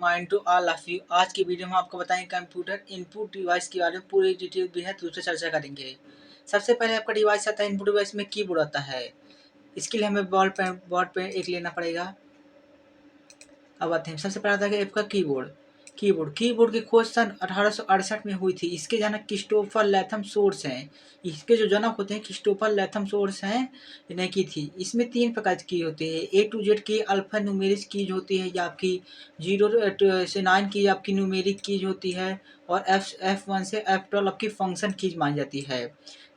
Mind to all of you. आज की video में आपको बताएंगे कंप्यूटर इनपुट डिवाइस के बारे में पूरी डिटेल बेहद रूप से चर्चा करेंगे। सबसे पहले आपका डिवाइस आता है, इनपुट डिवाइस में कीबोर्ड आता है। इसके लिए हमें बोर्ड पे एक लेना पड़ेगा। अब आते हैं, सबसे पहले आता है आपका कीबोर्ड। कीबोर्ड की खोज सन 1868 में हुई थी। इसके जनक क्रिस्टोफर लैथम सोर्स हैं। इसके जो जनक होते हैं क्रिस्टोफर लैथम सोर्स हैं, इन्हें की थी। इसमें 3 प्रकार की होती है। ए टू जेड की अल्फा न्यूमेरिक कीज होती है, या आपकी 0 से 9 की आपकी न्यूमेरिक कीज होती है, और F1 से F12 आपकी फंक्शन कीज मानी जाती है।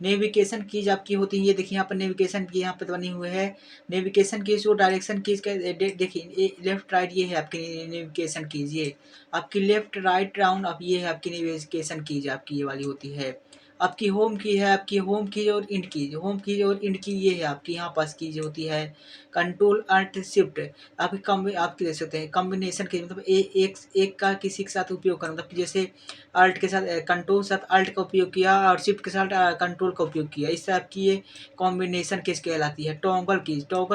नेविगेशन कीज आपकी होती है, ये देखिए यहाँ पर नेविगेशन की यहाँ पर बनी हुई है। नेविगेशन कीज और डायरेक्शन कीज का देखिए, लेफ्ट राइट ये है आपकी नेविगेशन कीज, ये आपकी लेफ्ट राइट डाउन, अब ये है आपकी नेविगेशन कीज, आपकी ये वाली होती है। आपकी होम की है, आपकी होम की और इंड की, होम की और इंड की ये है आपकी यहाँ पास की जो होती है। कंट्रोल अल्ट शिफ्ट आपकी आपकी देख सकते हैं कॉम्बिनेशन की, मतलब एक का किसी के साथ उपयोग करना, मतलब जैसे अल्ट के साथ कंट्रोल साथ अल्ट का उपयोग किया और शिफ्ट के साथ कंट्रोल का उपयोग किया, इससे आपकी ये कॉम्बिनेशन कीज कहलाती है। टॉगल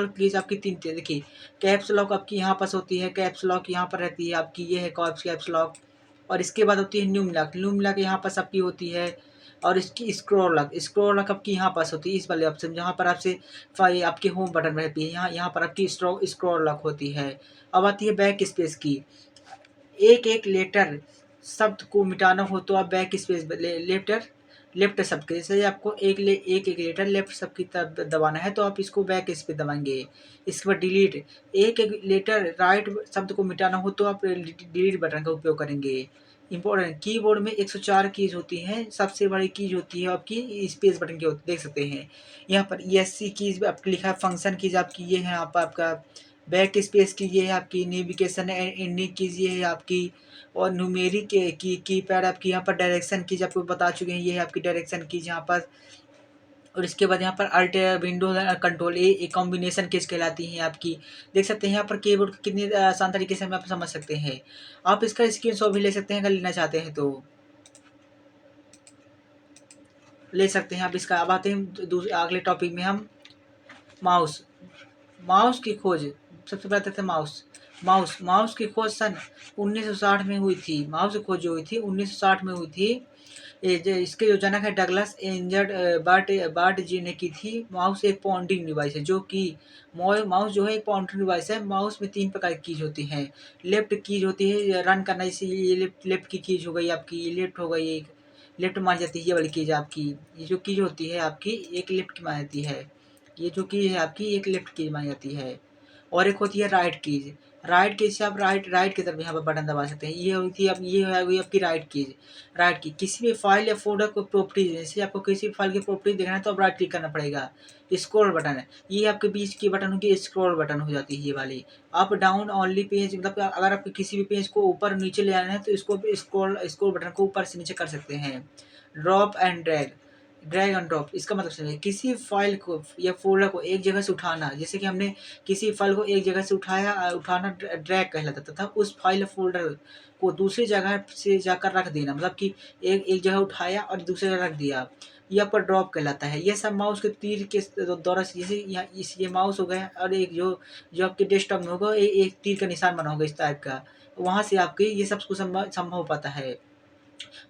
कीज आपकी 3 देखिए। कैप्स लॉक आपकी यहाँ पास होती है, कैप्स लॉक यहाँ पर रहती है आपकी, ये है कैप्स लॉक। और इसके बाद होती है न्यूम लॉक यहाँ पास आपकी होती है। और इसकी स्क्रॉल लॉक आपकी यहाँ पास होती है, इस वाले ऑप्शन जहाँ पर आपसे आपके होम बटन रहती है, यहाँ पर आपकी स्क्रॉल लॉक होती है। अब आती है बैक स्पेस की। एक एक लेटर शब्द को मिटाना हो तो आप बैक स्पेस लेफ्ट शब्द के, जैसे आपको एक लेटर लेफ्ट शब्द की तरफ दबाना है तो आप इसको बैक स्पेस दबाएंगे। इसके बाद डिलीट, एक लेटर राइट शब्द को मिटाना हो तो आप डिलीट बटन का उपयोग करेंगे। इंपॉर्टेंट, कीबोर्ड में 104 कीज होती हैं। सबसे बड़ी कीज होती है आपकी स्पेस बटन की होती, देख सकते हैं यहाँ पर ESC कीज आपकी लिखा है। फंक्शन कीज आपकी ये है, आपका बैक स्पेस की ये है आपकी। नेविगेशन एंडिंग कीज ये है आपकी। और न्यूमेरिक कीपैड आपकी यहाँ पर। डायरेक्शन कीज आपको बता चुके हैं, ये है आपकी डायरेक्शन कीज यहाँ पर। और इसके बाद यहाँ पर alt windows control A combination keys कहलाती हैं आपकी। देख सकते हैं यहाँ पर कीबोर्ड कितनी आसान तरीके से हम आप समझ सकते हैं। आप इसका स्क्रीनशॉट भी ले सकते हैं अगर लेना चाहते हैं तो ले सकते हैं आप इसका। अब आते हैं अगले टॉपिक में हम माउस की खोज। सबसे पहले थे माउस की खोज सन 1960 में हुई थी। माउस की खोज जो हुई थी 1960 में हुई थी। इसके जो जनक है डगलस एंजर्ड बार्ट जी ने की थी। माउस एक पॉइंटिंग डिवाइस है, जो कि माउस जो है एक पॉइंटिंग डिवाइस है। माउस में 3 प्रकार की कीज होती हैं। लेफ्ट कीज होती है रन करना, जैसे ये लेफ्ट की कीज हो गई आपकी, ये लेफ्ट हो गई, एक लेफ्ट मानी जाती है ये वाली कीज आपकी। ये जो कीज होती है आपकी एक लेफ्ट की मानी जाती है, ये जो कीज है आपकी एक लेफ्ट कीज मानी जाती है। और एक होती है राइट कीज से आप राइट की तरफ यहाँ पर बटन दबा सकते हैं। ये होती है ये है आपकी राइट की। किसी भी फाइल या फोल्डर को प्रॉपर्टीज, जैसे आपको किसी भी फाइल की प्रॉपर्टीज देखना है तो आप राइट क्लिक करना पड़ेगा। स्क्रॉल बटन है, ये आपके बीच की बटन होगी, स्क्रॉल बटन हो जाती है ये वाली। अप डाउन ओनली पेज, मतलब अगर आपको किसी भी पेज को ऊपर नीचे ले आना है तो इसको स्क्रॉल बटन को ऊपर से नीचे कर सकते हैं। ड्रैग एंड ड्रॉप, इसका मतलब समझिए किसी फाइल को या फोल्डर को एक जगह से उठाना। जैसे कि हमने किसी फाइल को एक जगह से उठाना ड्रैग कहलाता था। उस फाइल फोल्डर को दूसरी जगह से जाकर रख देना, मतलब कि एक जगह उठाया और दूसरी जगह रख दिया, यह पर ड्रॉप कहलाता है। ये सब माउस के तीर के द्वारा, जैसे ये माउस हो गया और एक जो आपके डेस्कटॉप में होगा एक तीर का निशान बना होगा इस टाइप का, वहाँ से आपके ये सब कुछ संभव हो पाता है।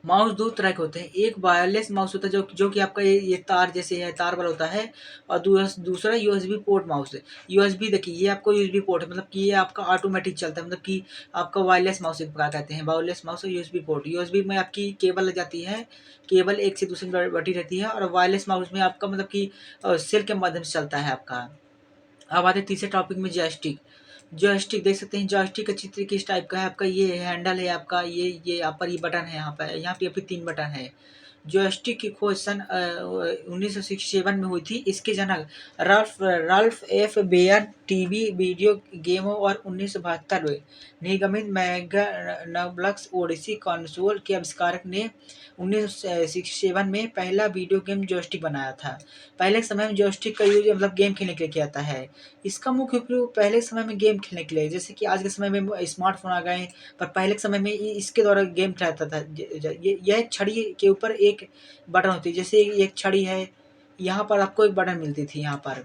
माउस 2 तरह के होते हैं। एक वायरलेस माउस होता है जो कि आपका ये तार जैसे है, तार वाला होता है। और दूसरा यूएसबी पोर्ट माउस है। यूएसबी देखिए, ये आपको यूएसबी पोर्ट है, मतलब कि ये आपका ऑटोमेटिक चलता है, मतलब कि आपका वायरलेस माउस एक प्रकार कहते हैं। वायरलेस माउस और यूएसबी पोर्ट। यूएसबी में आपकी केबल लग जाती है, केबल एक से दूसरी बटी रहती है। और वायरलेस माउस में आपका मतलब कि सेल के माध्यम से चलता है आपका। अब आते हैं तीसरे टॉपिक में, जॉयस्टिक देख सकते हैं। जॉयस्टिक का चित्र किस टाइप का है आपका, ये हैंडल है आपका, ये यहाँ पर ये बटन है, यहाँ पे आपके 3 बटन है। जॉयस्टिक की खोज सन 1967 में हुई थी। इसके जनक Ralph F Baer TV video गेमों और 1972 में निर्गमित मैग्नाब्लक्स ओडिसी कंसोल के आविष्कारक ने 1967 में पहला वीडियो गेम जॉयस्टिक बनाया था। पहले के समय में जॉयस्टिक का यूज मतलब गेम खेलने के लिए किया जाता है। इसका मुख्य उपयोग पहले के समय में गेम खेलने के लिए, जैसे कि आज के समय में स्मार्टफोन आ गए हैं, पर पहले के समय में इसके द्वारा गेम खेलता था। यह छड़ी के ऊपर एक बटन होती है, जैसे एक छड़ी है, यहाँ पर आपको एक बटन मिलती थी यहाँ पर।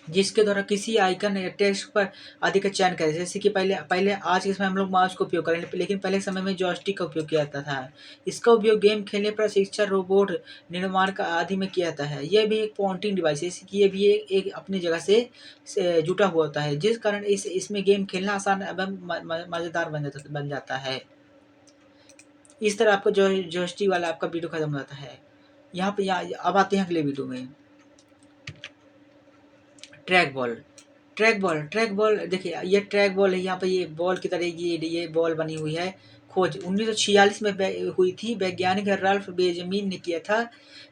जिसके द्वारा किसी आइकन या टेक्स्ट पर आदि का चयन करें। जैसे कि पहले पहले आज के समय हम लोग माउस का उपयोग करें, लेकिन पहले के समय में जॉयस्टिक का उपयोग किया जाता था। इसका उपयोग गेम खेलने, प्रशिक्षण, रोबोट निर्माण का आदि में किया जाता है। यह भी एक पॉइंटिंग डिवाइस है, जैसे कि ये भी एक अपनी जगह से जुटा हुआ होता है, जिस कारण इसमें गेम खेलना आसान एवं मज़ेदार बन जाता है। इस तरह आपका जॉयस्टिक वाला आपका वीडियो खत्म हो जाता है। यहाँ पे अब आते हैं अगले वीडियो में। Track ball. ट्रैक बॉल देखिए, ये ट्रैक बॉल है। यहाँ पे ये बॉल की तरह ये बॉल बनी हुई है। खोज 1946 में हुई थी। वैज्ञानिक रल्फ बेंजामिन ने किया था।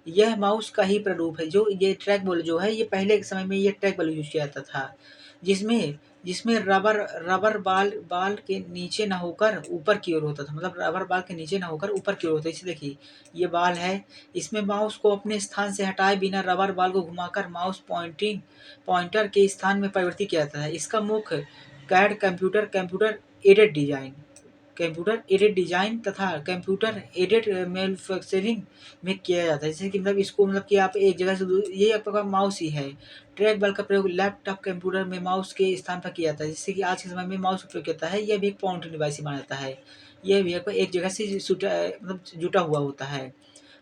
यह माउस का ही प्रारूप है। जो ये ट्रैक बॉल जो है, ये पहले के समय में ये ट्रैक बॉल यूज किया जाता था, जिसमें जिसमें रबर रबर बाल बाल के नीचे ना होकर ऊपर की ओर होता था। मतलब रबर बाल के नीचे ना होकर ऊपर की ओर होता है। इसे देखिए, ये बाल है। इसमें माउस को अपने स्थान से हटाए बिना रबर बाल को घुमाकर माउस पॉइंटर के स्थान में परिवर्तित किया जाता है। इसका मुख्य कैड कंप्यूटर एडेड डिजाइन तथा कंप्यूटर एडेड मैन्युफैक्चरिंग में किया जाता है। जैसे कि मतलब इसको मतलब कि आप एक जगह से ये आपका माउस ही है। ट्रैक बॉल का प्रयोग लैपटॉप कंप्यूटर में माउस के स्थान पर किया जाता है। जिससे कि आज के समय में माउस उपयोग किया जाता है। यह भी एक पॉइंटिंग डिवाइस ही माना जाता है। यह भी एक जगह से मतलब जुटा हुआ होता है।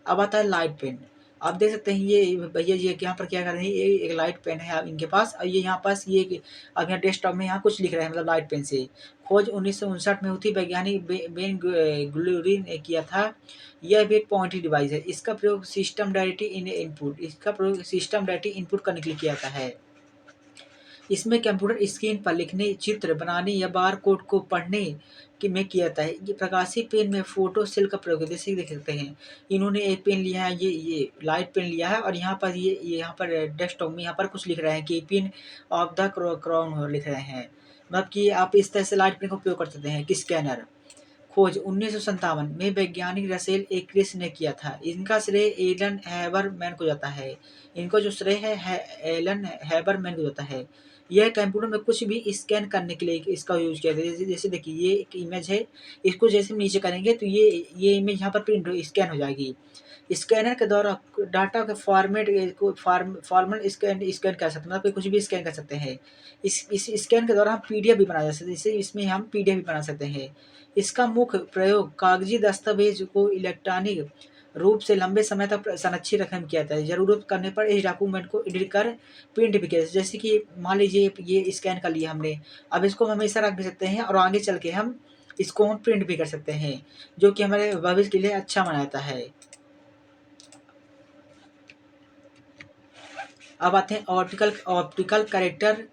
अब आता है लाइट पेन। आप देख सकते हैं ये भैया जी यहाँ पर क्या कर रहे हैं, ये एक लाइट पेन है आप इनके पास, और ये यहाँ पास ये अब यहाँ डेस्कटॉप में यहाँ कुछ लिख रहे हैं मतलब लाइट पेन से। खोज 1959 में हुई थी। वैज्ञानिक बेन ग्लूरिन ने किया था। यह भी एक पॉइंटिंग डिवाइस है। इसका प्रयोग सिस्टम डायरेक्टली इनपुट करने के लिए किया जाता है। इसमें कंप्यूटर स्क्रीन पर लिखने, चित्र बनाने या बार कोड को पढ़ने में किया जाता है। ये प्रकाशी पेन में फोटो सेल का प्रयोग है। जैसे देख सकते हैं, इन्होंने एक पेन लिया है, ये लाइट पेन लिया है, और यहाँ पर ये यहाँ पर डेस्कटॉप में यहाँ पर कुछ लिख रहे हैं कि पिन ऑफ द क्राउन लिख रहे हैं। मतलब कि आप इस तरह से लाइट पेन का उपयोग कर सकते हैं। कि स्कैनर। खोज 1957 में वैज्ञानिक रसेल एक्रिस ने किया था। इनका श्रेय एलन हैबरमैन को जाता है। इनको जो श्रेय है एलन हैबरमैन को जाता है। यह कंप्यूटर में कुछ भी स्कैन करने के लिए इसका यूज किया जाता है। जैसे देखिए, ये एक इमेज है। इसको जैसे नीचे करेंगे तो ये इमेज यहाँ पर प्रिंट स्कैन हो जाएगी। स्कैनर के द्वारा डाटा के फॉर्मेट को फॉर्मल स्कैन कर सकते हैं। मतलब कुछ भी स्कैन कर सकते हैं। इस स्कैन के द्वारा हम पीडीएफ भी बना सकते हैं। जैसे इसमें हम पीडीएफ भी बना सकते हैं। इसका मुख्य प्रयोग कागजी दस्तावेज को इलेक्ट्रॉनिक रूप से लंबे समय तक संरक्षित रखने में किया जाता है। जरूरत करने पर इस डॉक्यूमेंट को एडिट कर प्रिंट भी किया जाता है। जैसे कि मान लीजिए ये स्कैन कर लिया हमने, अब इसको हम हमेशा रख भी सकते हैं, और आगे चल के हम इसको हम प्रिंट भी कर सकते हैं, जो कि हमारे भविष्य के लिए अच्छा माना जाता है। अब आते हैं ऑप्टिकल कैरेक्टर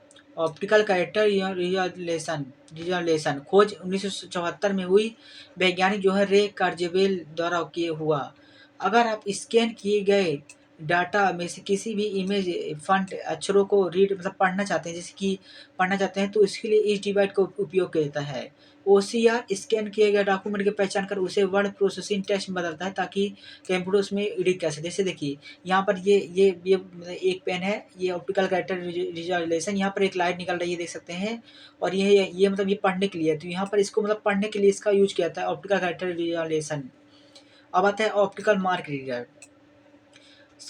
रिजोल्यूशन। खोज 1974 में हुई। वैज्ञानिक जो है रे कार्जेवेल द्वारा किए हुआ। अगर आप स्कैन किए गए डाटा में से किसी भी इमेज फॉन्ट अक्षरों को रीड मतलब पढ़ना चाहते हैं, जैसे कि पढ़ना चाहते हैं, तो इसके लिए इस डिवाइस का उपयोग किया जाता है। ओसीआर स्कैन किए गए डॉक्यूमेंट की पहचान कर उसे वर्ड प्रोसेसिंग टेक्स्ट में बदलता है, ताकि कंप्यूटर उसमें एडिट कर सके। जैसे देखिए, यहाँ पर ये एक पेन है, ये ऑप्टिकल कैरेक्टर रिजोल्यूशन। यहाँ पर एक लाइट निकल रही है, देख सकते हैं, और ये मतलब ये पढ़ने के लिए है। तो यहाँ पर इसको मतलब पढ़ने के लिए इसका यूज किया जाता है, ऑप्टिकल कैरेक्टर रिजोल्यूशन। अब आता है ऑप्टिकल मार्क रीडर।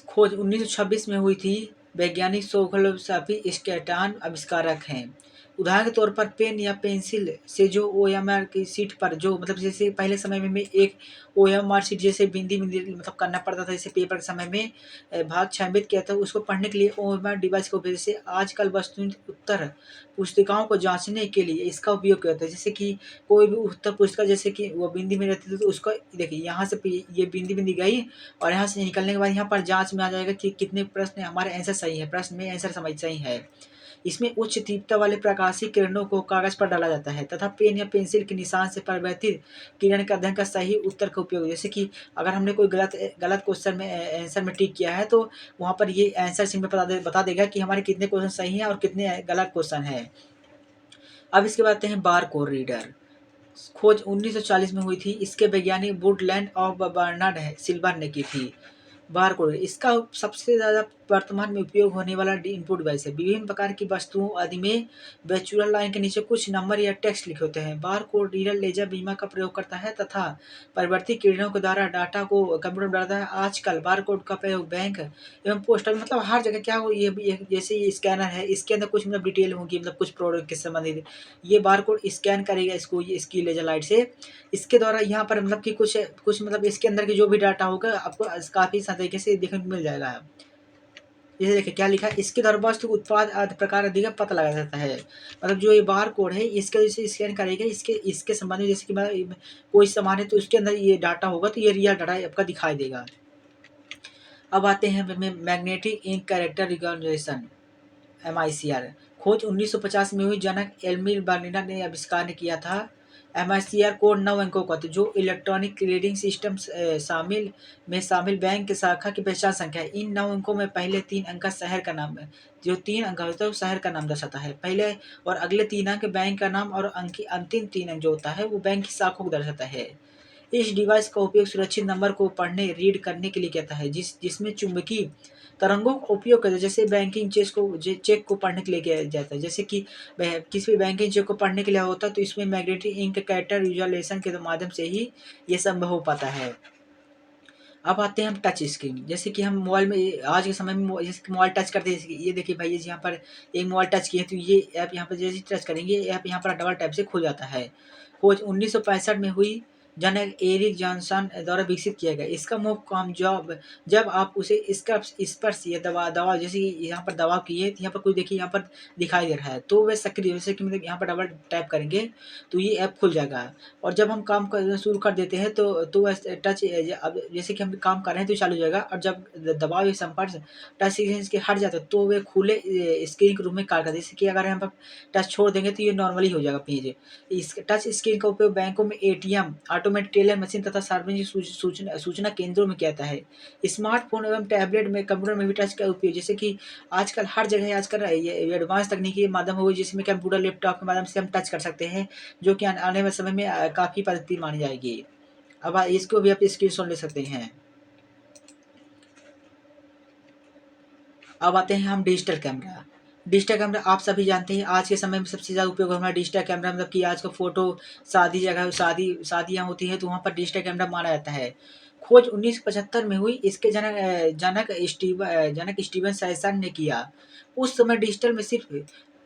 खोज 1926 में हुई थी। वैज्ञानिक सोखलोसाफी स्केटान आविष्कारक हैं। उदाहरण के तौर पर पेन या पेंसिल से जो ओएमआर की सीट पर जो मतलब जैसे पहले समय में एक ओएमआर सीट जैसे बिंदी बिंदी मतलब करना पड़ता था, जैसे पेपर के समय में भाग छायांकित किया था, उसको पढ़ने के लिए ओएमआर डिवाइस का उपयोग, जैसे आजकल वस्तु उत्तर पुस्तिकाओं को जांचने के लिए इसका उपयोग किया जाता है। जैसे कि कोई भी उत्तर पुस्तिका जैसे कि वो बिंदी में रहती थी, तो उसको देखिए यहाँ से ये बिंदी बिंदी गई, और यहाँ से निकलने के बाद यहाँ पर जांच में आ जाएगा कि कितने प्रश्न हमारे आंसर सही है, प्रश्न में आंसर सही है। इसमें उच्च तीव्रता वाले प्रकाशीय किरणों को कागज पर डाला जाता है, तथा पेन या पेंसिल के निशान से परिवर्तित किरण के अध्ययन का सही उत्तर का उपयोग। जैसे कि अगर हमने कोई गलत क्वेश्चन में आंसर में टिक किया है, तो वहाँ पर ये आंसर शीट में बता देगा कि हमारे कितने क्वेश्चन सही हैं और कितने गलत क्वेश्चन हैं। अब इसके बाद आते हैं बार कोड रीडर। खोज 1940 में हुई थी। इसके वैज्ञानिक वुडलैंड ऑफ बर्नार्ड सिल्वर ने की थी। बार कोड इसका सबसे ज़्यादा वर्तमान में उपयोग होने वाला इनपुट डिवाइस है। विभिन्न प्रकार की वस्तुओं आदि में वर्चुअल लाइन के नीचे कुछ नंबर या टेक्स्ट लिखे होते हैं। बार कोड रीडर लेजर बीमा का प्रयोग करता है तथा परिवर्ती किरणों के द्वारा डाटा को कंप्यूटर में डालता है। आजकल बार कोड का प्रयोग बैंक एवं पोस्टल मतलब हर जगह क्या हो ये भी जैसे ये स्कैनर है, इसके अंदर कुछ मतलब डिटेल होगी, मतलब कुछ प्रोडक्ट के संबंधित ये बार कोड स्कैन करेगा इसको, ये इसकी लेजर लाइट से। इसके द्वारा यहाँ पर मतलब कि कुछ कुछ मतलब इसके अंदर की जो भी डाटा होगा आपको काफ़ी तरीके से देखने को मिल जाएगा। ये देखिए क्या लिखा है, इसके द्वारा वस्तु उत्पाद आदि प्रकार आदि का पता लगाया जाता है। मतलब जो ये बार कोड है इसका जैसे स्कैन करेगा इसके इसके संबंध में जैसे कि मतलब कोई सामान है तो उसके अंदर ये डाटा होगा तो ये रियल डाटा आपका दिखाई देगा। अब आते हैं magnetic ink character recognition MICR। खोज 1950 में हुई जनक एल्मिर बर्निना ने आविष्कार किया था। MICR कोड 9 अंकों का था जो इलेक्ट्रॉनिक क्लियरिंग सिस्टम शामिल बैंक की शाखा की पहचान संख्या है। इन 9 अंकों में पहले 3 अंक का शहर का नाम है, जो 3 अंक होता है वो शहर का नाम दर्शाता है। पहले और अगले 3 अंक बैंक का नाम और अंक की अंतिम 3 अंक जो होता है वो बैंक की शाखों को दर्शाता है। इस डिवाइस का उपयोग सुरक्षित नंबर को पढ़ने रीड करने के लिए किया जाता है जिसमें चुंबकीय तरंगों का उपयोग करते हैं। जैसे बैंकिंग चेक को पढ़ने के लिए किया जाता है, जैसे कि किसी भी बैंकिंग चेक को पढ़ने के लिए होता है तो इसमें मैग्नेटिक इंक कैरेक्टर विजुअलाइजेशन के माध्यम से ही ये संभव हो पाता है। अब आते हैं हम टच स्क्रीन, जैसे कि हम मोबाइल में आज के समय में जैसे कि मोबाइल टच करते हैं, जैसे कि ये देखिए भाई यहाँ पर एक मोबाइल टच किए तो ये ऐप यहाँ पर जैसे टच करेंगे ये ऐप यहाँ पर डबल टैप से खुल जाता है। खोज 1965 में हुई जनक एरिक जॉनसन द्वारा विकसित किया गया। इसका मुख्य काम जब आप उसे इसका स्पर्श या दबाव जैसे यहाँ पर दबाव किए तो यहाँ पर कुछ देखिए यहाँ पर दिखाई दे रहा है तो वह सक्रिय जैसे कि मतलब यहाँ पर डबल टैप करेंगे तो ये ऐप खुल जाएगा। और जब हम काम करना शुरू कर देते हैं तो वह टच अब जैसे कि हम काम कर रहे हैं तो चालू हो जाएगा और जब दबाव या संपर्क टच स्क्रीन के हट जाता है तो वे खुले स्क्रीन के रूप में कार्य करते हैं। जैसे कि अगर हम टच छोड़ देंगे तो ये नॉर्मली हो जाएगा पेज। इस टच स्क्रीन का उपयोग बैंकों में ATM, ऑटोमेटिक टेलर मशीन तथा सार्वजनिक सूचना केंद्रों में किया जाता है। स्मार्टफोन एवं टैबलेट में कंप्यूटर में भी टच का उपयोग जैसे कि आजकल हर जगह आजकल ये एडवांस तकनीकी माध्यम हो गई जिसमें कंप्यूटर लैपटॉप के माध्यम से हम टच कर सकते हैं, जो कि आने वाले समय में काफ़ी पद्धति मानी जाएगी। अब इसको भी आप स्क्रीनशॉट ले सकते हैं। अब आते हैं हम डिजिटल कैमरा। डिजिटल कैमरा आप सभी जानते हैं आज के समय में सबसे ज़्यादा उपयोग हमारा डिजिटल कैमरा, मतलब कि आज का फ़ोटो शादियाँ होती हैं तो वहाँ पर डिजिटल कैमरा माना जाता है। खोज 1975 में हुई, इसके जनक स्टीवन सैसन ने किया। उस समय डिजिटल में सिर्फ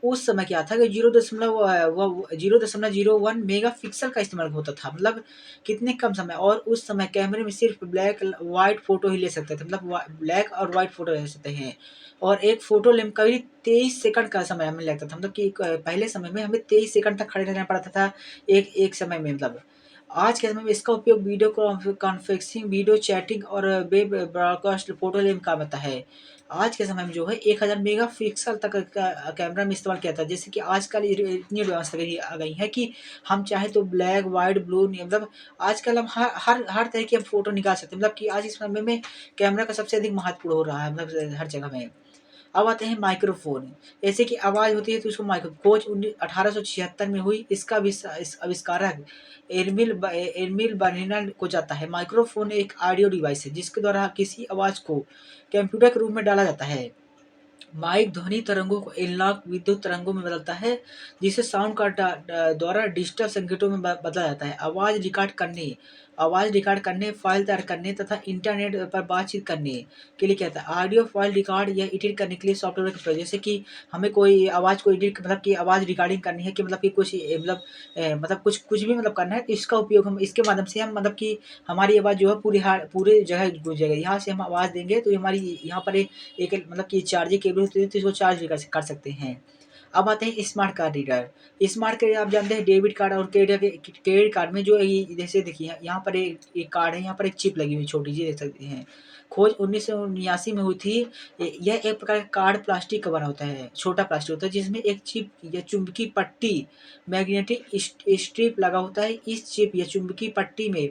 उस समय क्या था कि 0.01 मेगापिक्सल का इस्तेमाल होता था, मतलब कितने कम समय, और उस समय कैमरे में सिर्फ ब्लैक वाइट फ़ोटो ही ले सकते थे, मतलब ब्लैक और वाइट फ़ोटो ले सकते हैं। और एक फ़ोटो लेने में करीब 23 सेकंड का समय हमें लगता था, मतलब कि पहले समय में हमें 23 सेकंड तक खड़े रहना पड़ता था एक समय में। मतलब आज के समय में इसका उपयोग वीडियो कॉन्फ्रेंसिंग, वीडियो चैटिंग और वेब ब्रॉडकास्ट फ़ोटो लेने में काम आता है। आज के समय में जो है 1000 मेगापिक्सल तक का कैमरा में इस्तेमाल किया जाता है। जैसे कि आजकल इतनी एडवांस आ गई है कि हम चाहे तो ब्लैक, व्हाइट, ब्लू मतलब आजकल हम हर तरह की हम फ़ोटो निकाल सकते हैं। मतलब कि आज इस समय में कैमरा का सबसे अधिक महत्वपूर्ण हो रहा है, मतलब हर जगह में। अब आते हैं माइक्रोफ़ोन। जैसे कि आवाज़ होती है तो उसको खोज 1876 में हुई। इसका इस आविष्कारक एर्मिल बर्निना को जाता है। माइक्रोफ़ोन एक ऑडियो डिवाइस है जिसके द्वारा किसी आवाज़ को कंप्यूटर के रूप में डाला जाता है। माइक ध्वनि तरंगों को एनालॉग विद्युत तरंगों में बदलता है, जिसे साउंड कार्ड द्वारा डिजिटल संकेतों में बदला जाता है। आवाज़ रिकॉर्ड करने, फाइल तैयार करने तथा इंटरनेट पर बातचीत करने के लिए क्या था। ऑडियो फाइल रिकॉर्ड या एडिट करने के लिए सॉफ्टवेयर का प्रयोग, जैसे कि हमें कोई आवाज़ को एडिट मतलब कि आवाज़ रिकॉर्डिंग करनी है कि मतलब कि कुछ मतलब कुछ भी मतलब करना है तो इसका उपयोग हम इसके माध्यम से हम मतलब कि हमारी आवाज़ जो है पूरे जगह गूंज जाएगी। यहाँ से हम आवाज़ देंगे तो हमारी यहाँ पर एक मतलब कि चार्जिंग केबल होती है तो इसको चार्ज भी कर सकते हैं। अब आते हैं smart card reader. Smart card आप जानते हैं डेबिट कार्ड और क्रेडिट कार्ड में जो ये जैसे देखिए यहाँ पर एक कार्ड है, यहाँ पर एक चिप लगी हुई छोटी सी देख सकते हैं। खोज 1979 में हुई थी। यह एक प्रकार का कार्ड प्लास्टिक का बना होता है, छोटा प्लास्टिक होता है जिसमें एक चिप या चुंबकीय पट्टी मैग्नेटिक स्ट्रिप लगा होता है। इस चिप या चुंबकीय पट्टी में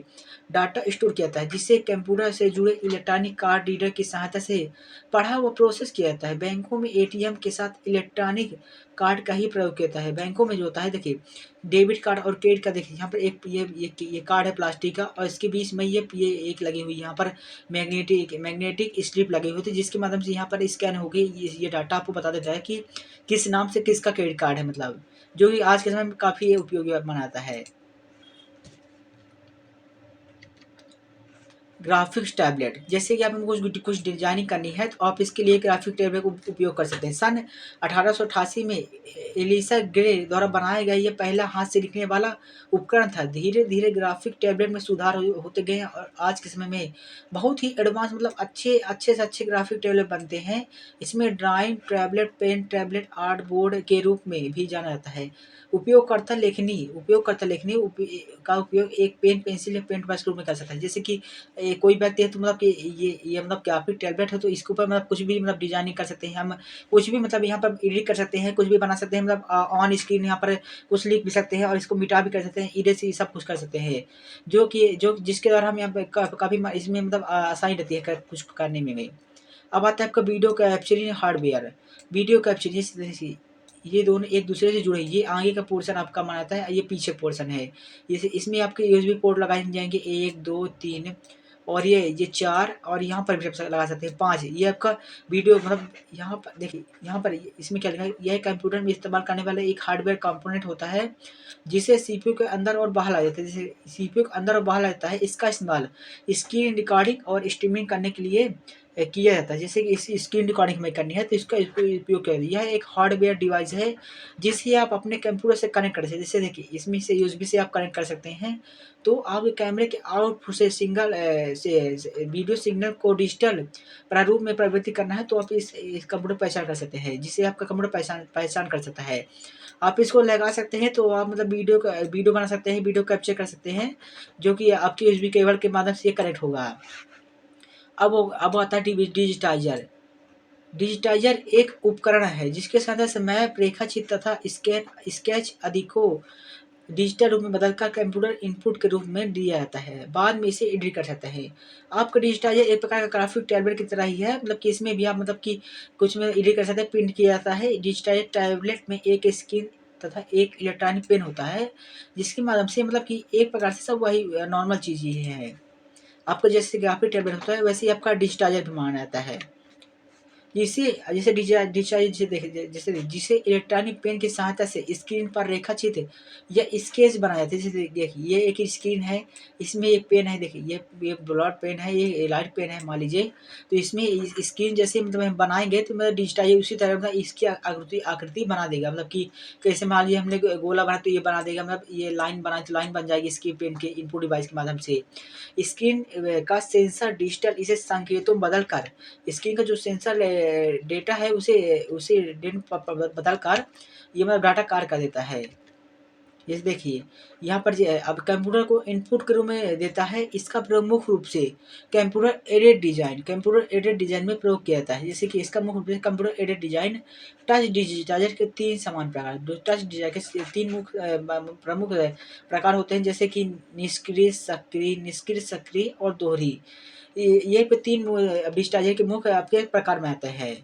डाटा स्टोर किया जाता है जिससे कंप्यूटर से जुड़े इलेक्ट्रॉनिक कार्ड रीडर की सहायता से पढ़ा व प्रोसेस किया जाता है। बैंकों में ATM के साथ इलेक्ट्रॉनिक कार्ड का ही प्रयोग किया जाता है। बैंकों में जो होता है देखिए, डेबिट कार्ड और क्रेडिट कार्ड देखिए यहाँ पर एक ये कार्ड है प्लास्टिक का और इसके बीच में ये एक लगी हुई यहाँ पर मैग्नेटिक स्ट्रिप लगी हुई थी, जिसके माध्यम से यहाँ पर स्कैन होके ये डाटा आपको बता देता है कि किस नाम से किसका क्रेडिट कार्ड है, मतलब जो कि आज के समय में काफ़ी उपयोगी बनाता है। ग्राफिक्स टैबलेट, जैसे कि आपको कुछ डिजाइनिंग करनी है तो आप इसके लिए ग्राफिक टैबलेट का उपयोग कर सकते हैं। सन 1888 में एलिसा ग्रे द्वारा बनाया गया ये पहला हाथ से लिखने वाला उपकरण था। धीरे धीरे ग्राफिक टैबलेट में सुधार होते गए और आज के समय में बहुत ही एडवांस मतलब अच्छे से अच्छे ग्राफिक टैबलेट बनते हैं। इसमें drawing tablet, pen tablet, art board के रूप में भी जाना जाता है। उपयोगकर्ता लेखनी का उपयोग एक पेन, पेंसिल या पेंट ब्रश के रूप में कर सकता है। जैसे कि कोई व्यक्ति है तो मतलब कि ये मतलब ग्राफिक टैबलेट है तो इसके ऊपर मतलब कुछ भी मतलब डिजाइनिंग कर सकते हैं हम, कुछ भी मतलब यहाँ पर एडिट कर सकते हैं, कुछ भी बना सकते हैं, मतलब ऑन स्क्रीन यहाँ पर कुछ लिख भी सकते हैं और इसको मिटा भी कर सकते हैं, इरेज से सब कुछ कर सकते हैं, जो जिसके द्वारा हम यहाँ पे काफ़ी इसमें मतलब आसानी रहती है कुछ करने में भी। अब आता है आपका video capturing hardware. Video capturing जैसे ये दोनों एक दूसरे से जुड़े, ये आगे का पोर्शन आपका माना जाता है, ये पीछे पोर्शन है। जैसे इसमें आपके यूएसबी पोर्ट लगाए जाएंगे 1 2 3 और ये 4 और यहाँ पर भी आप लगा सकते हैं 5। ये आपका वीडियो मतलब यहाँ पर देखिए, यहाँ पर इसमें क्या लिखा है, यह कंप्यूटर में इस्तेमाल करने वाला एक हार्डवेयर कंपोनेंट होता है जिसे सीपीयू के अंदर और बाहर लाया जाता है। जैसे सीपीयू के अंदर और बाहर लाया जाता है, इसका इस्तेमाल स्क्रीन रिकॉर्डिंग और स्ट्रीमिंग करने के लिए किया जाता है। जैसे कि इस स्क्रीन रिकॉर्डिंग हमें करनी है तो इसका उपयोग किया जाता है। यह एक हार्डवेयर डिवाइस है जिसे आप अपने कंप्यूटर से कनेक्ट कर सकते हैं। जैसे देखिए इसमें से यूएसबी से आप कनेक्ट कर सकते हैं तो आपके कैमरे के आउटपुट से वीडियो सिग्नल को डिजिटल प्रारूप में परिवर्तित करना है तो आप इस कंप्यूटर पहचान कर सकते हैं, जिसे आपका कंप्यूटर पहचान कर सकता है। आप इसको लगा सकते हैं तो आप मतलब वीडियो बना सकते हैं, वीडियो कैप्चर कर सकते हैं, जो कि आपकी यूएसबी केबल के माध्यम से ये कनेक्ट होगा। अब आता है डिजिटाइजर। डिजिटाइजर एक उपकरण है जिसके सदस्य मैप, रेखाचित्र तथा स्केच आदि को डिजिटल रूप में बदलकर कंप्यूटर इनपुट के रूप में दिया जाता है। बाद में इसे एडिट कर सकते हैं। आपका डिजिटाइजर एक प्रकार का ग्राफिक टैबलेट की तरह ही है, मतलब कि इसमें भी आप मतलब कि कुछ में एडिट कर सकते हैं, प्रिंट किया जाता है। डिजिटाइजर टैबलेट में एक स्क्रीन तथा एक इलेक्ट्रॉनिक पेन होता है, जिसके माध्यम से मतलब कि एक प्रकार से सब वही नॉर्मल चीज़ ही है। आपका जैसे ग्राफिक टैबलेट होता है वैसे ही आपका डिजिटाइजर भी माना जाता है। जिसे जैसे डिजिटाइज जिसे इलेक्ट्रॉनिक पेन की सहायता से स्क्रीन पर रेखाचित्र या स्केच बनाया जाता है। जैसे देखिए ये एक स्क्रीन है, इसमें एक पेन है, देखिए ये ब्लॉट पेन है, ये लाइट पेन है मान लीजिए, तो इसमें स्क्रीन जैसे मतलब हम बनाएंगे तो मतलब डिजिटाइज उसी तरह मतलब इसकी आकृति बना देगा, मतलब कि कैसे मान लीजिए हमने गोला बना तो ये बना देगा, मतलब ये लाइन बनाए तो लाइन बन जाएगी इसकी पेन के इनपुट डिवाइस के माध्यम से। स्क्रीन का सेंसर डिजिटल इसे संकेतों बदल कर स्क्रीन का जो सेंसर डेटा है उसे बदल कर ये मतलब डाटा कार्य कर देता है। जैसे देखिए यहाँ पर अब कंप्यूटर को इनपुट के रूप में देता है। इसका प्रयोग मुख्य रूप से कंप्यूटर एडेड डिजाइन में प्रयोग किया जाता है। जैसे कि इसका मुख्य रूप से computer aided design touch digitiser के 3 समान प्रकार, टच डिजाइन के 3 मुख्य प्रमुख प्रकार होते हैं, जैसे कि निष्क्रिय, सक्रिय और दोहरी। ये पे 3 डिजिटाइजर के मुख्य आपके प्रकार में आते हैं।